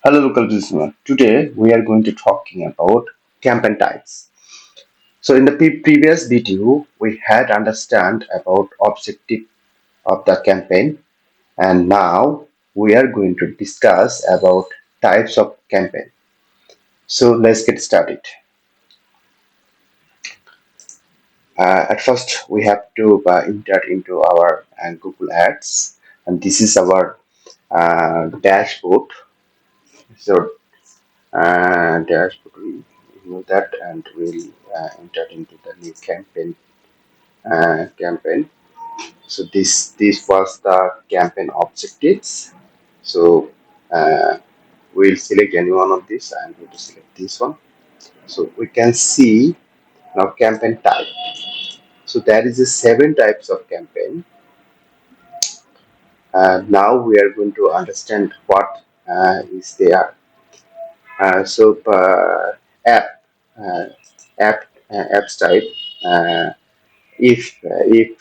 Hello, local listener. Today we are going to talking about campaign types. So in the previous video, we had understand about objective of the campaign, and now we are going to discuss about types of campaign. So let's get started. At first, we have to enter into our Google Ads, and this is our dashboard. So dashboard, we remove that, and we'll enter into the new campaign. So this was the campaign objectives. So uh, we'll select any one of these. I'm going to select this one. So we can see now campaign type. So there is a seven types of campaign. Now we are going to understand what is there. So app uh, apps type. Uh, if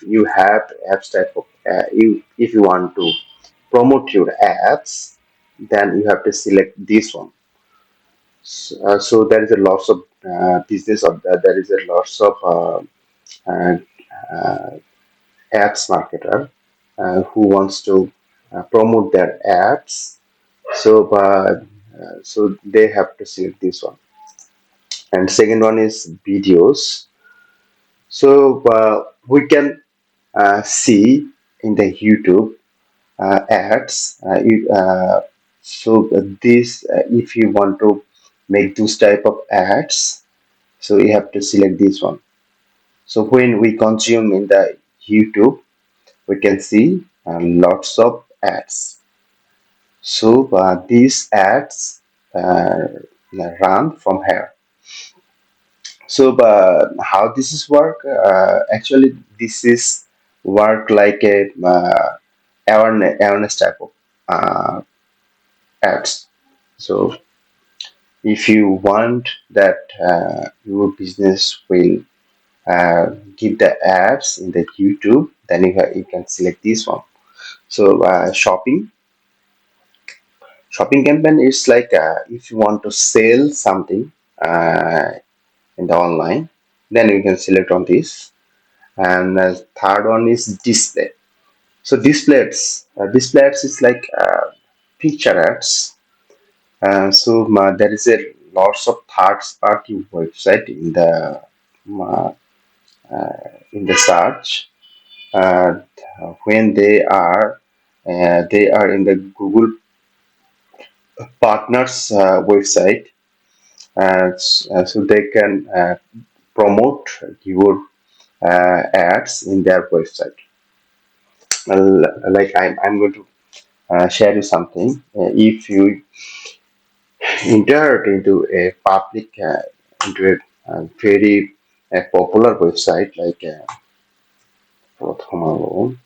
you have apps type of if you want to promote your apps, then you have to select this one. So there is a lots of business of there is a lots of uh, uh, apps marketer who wants to promote their apps. So they have to select this one. And second one is videos. So we can see in the YouTube ads. This if you want to make those type of ads, so you have to select this one. So when we consume in the YouTube, we can see lots of ads. So these ads uh, run from here. So how this is work? Actually, this is work like a awareness type of uh, ads. So if you want that your business will give the ads in the YouTube, then you can select this one. So shopping campaign is like if you want to sell something uh, in the online, then you can select on this. And third one is display. So display ads is like picture ads. There is a lots of third party website uh, in the search uh, when they are in the Google partners website, so they can promote your ads in their website. Like I'm going to share you something. If you enter into a public into a very popular website like Prothomalo,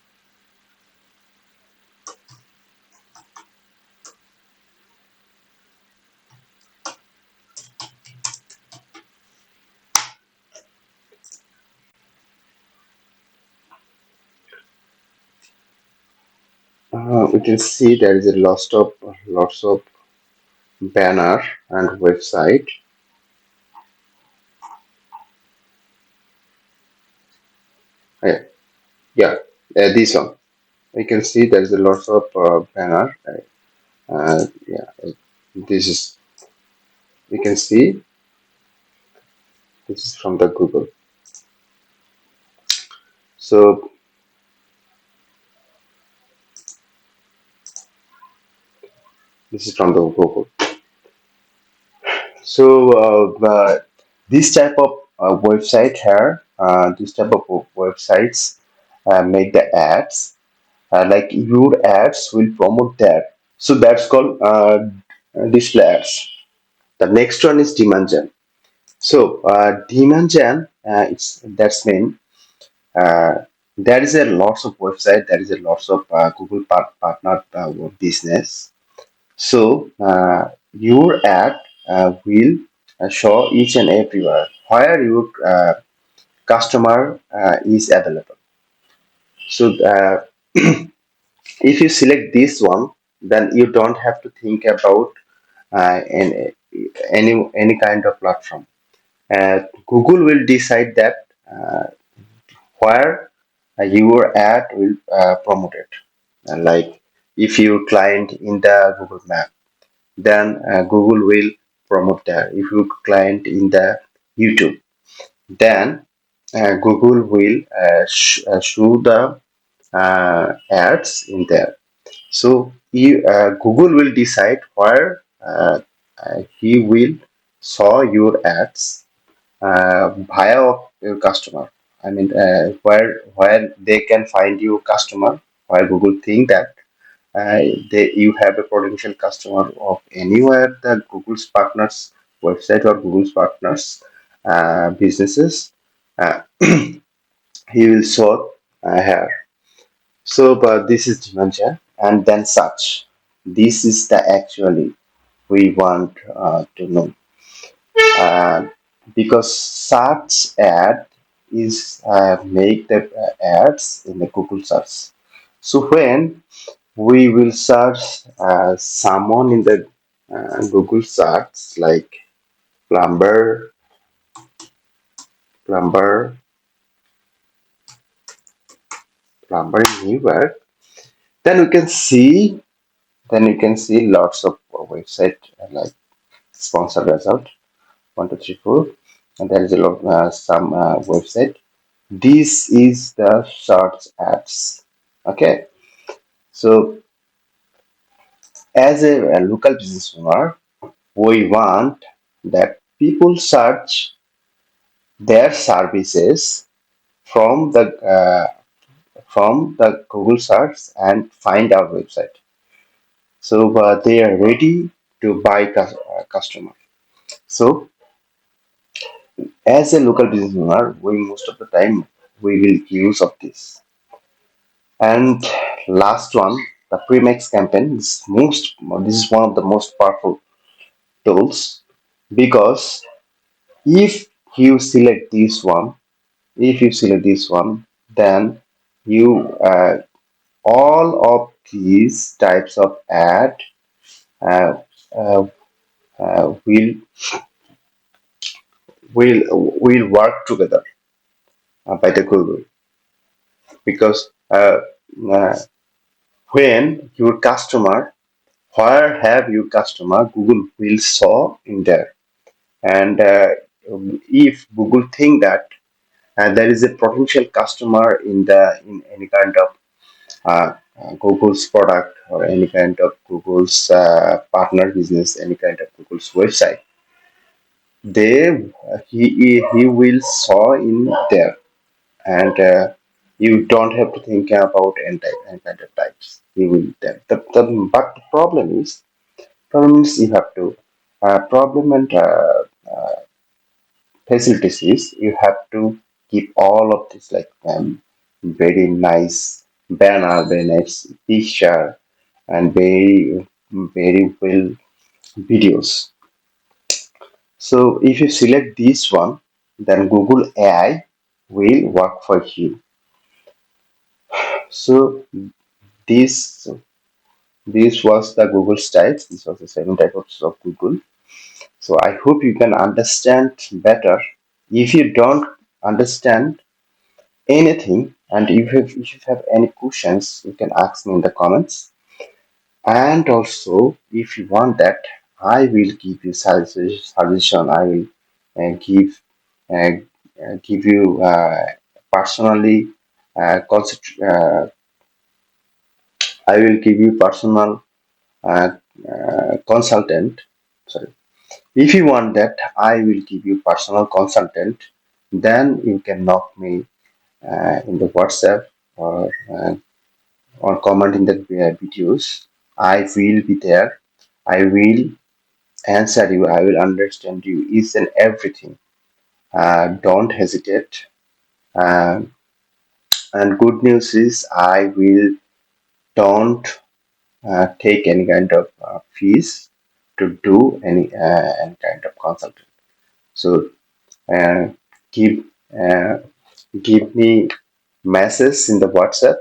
we can see there is a lots of banner and website. Uh, yeah, this one. We can see there is a lots of banner. Yeah, this is we can see this is from the Google. So this is from the Google. So this type of website here, this type of websites make the ads. Like your ads will promote that. So that's called display ads. The next one is demand gen. So demand gen, it's that's mean there is a lots of website, there is a lots of Google partner business. So your ad will show each and everywhere where your customer is available. So if you select this one, then you don't have to think about in any kind of platform. Google will decide that where your ad will promote it. Like if your client in the Google Map, then Google will promote there. If your client in the YouTube, then Google will show the ads in there. So Google will decide where he will saw your ads via of your customer. I mean, where they can find your customer. Where Google think that you have a potential customer of anywhere the Google's partners website or Google's partners businesses. Uh, he will show here. So, but this is dementia, and then such. This is the actually we want to know, uh, because search ad is make the ads in the Google search. So when we will search someone in the Google search like plumber, plumber, plumber in New York, then we can see lots of website like sponsored result 1 2 3 4, and there is a lot some website. This is the search ads. Okay, so as a local business owner, we want that people search their services from the Google search and find our website. So they are ready to buy customer. So as a local business owner, we most of the time we will use of this. And last one, the Premix campaign is most. This is one of the most powerful tools because if you select this one, if you select this one, then you all of these types of ad uh, uh, will work together by the Google because uh, when your customer, where have your customer, Google will show in there. And if Google think that there is a potential customer in any kind of Google's product or any kind of Google's partner business, any kind of Google's website, they he will saw in there, and you don't have to think about any kind of types. He will there. But the problem is you have to problem and facilities is you have to keep all of this like very nice banner, very nice picture, and very well videos. So if you select this one, then Google AI will work for you. So this this was the Google types. This was the 7 types of Google. So I hope you can understand better. If you don't understand anything, and if you have any questions, you can ask me in the comments. And also, if you want that, I will give you suggestion. I will uh, give you personally concept. I will give you personal uh, consultant. Sorry. If you want that, I will give you personal consultant. Then you can knock me in the WhatsApp or comment in the videos. I will be there. I will answer you. I will understand you each and everything. Don't hesitate. Uh, and good news is I will don't take any kind of fees to do any kind of consultation. So uh, give uh, give me message in the WhatsApp.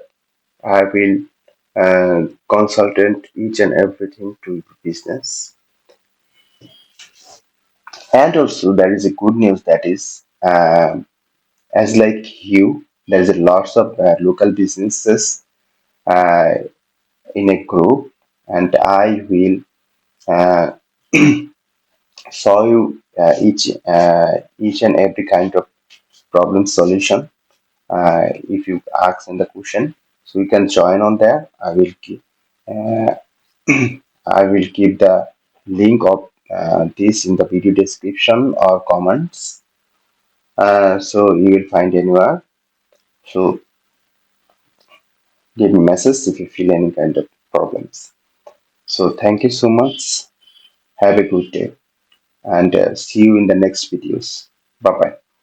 I will consultant each and everything to business. And also there is a good news, that is, as like you, there is a lots of local businesses uh, in a group, and I will uh, show you each and every kind of problem solution. If you ask in the question, so you can join on there. Uh, I will keep the link of this in the video description or comments, so you will find anywhere. So give me message if you feel any kind of problems. So thank you so much. Have a good day, and see you in the next videos. Bye bye.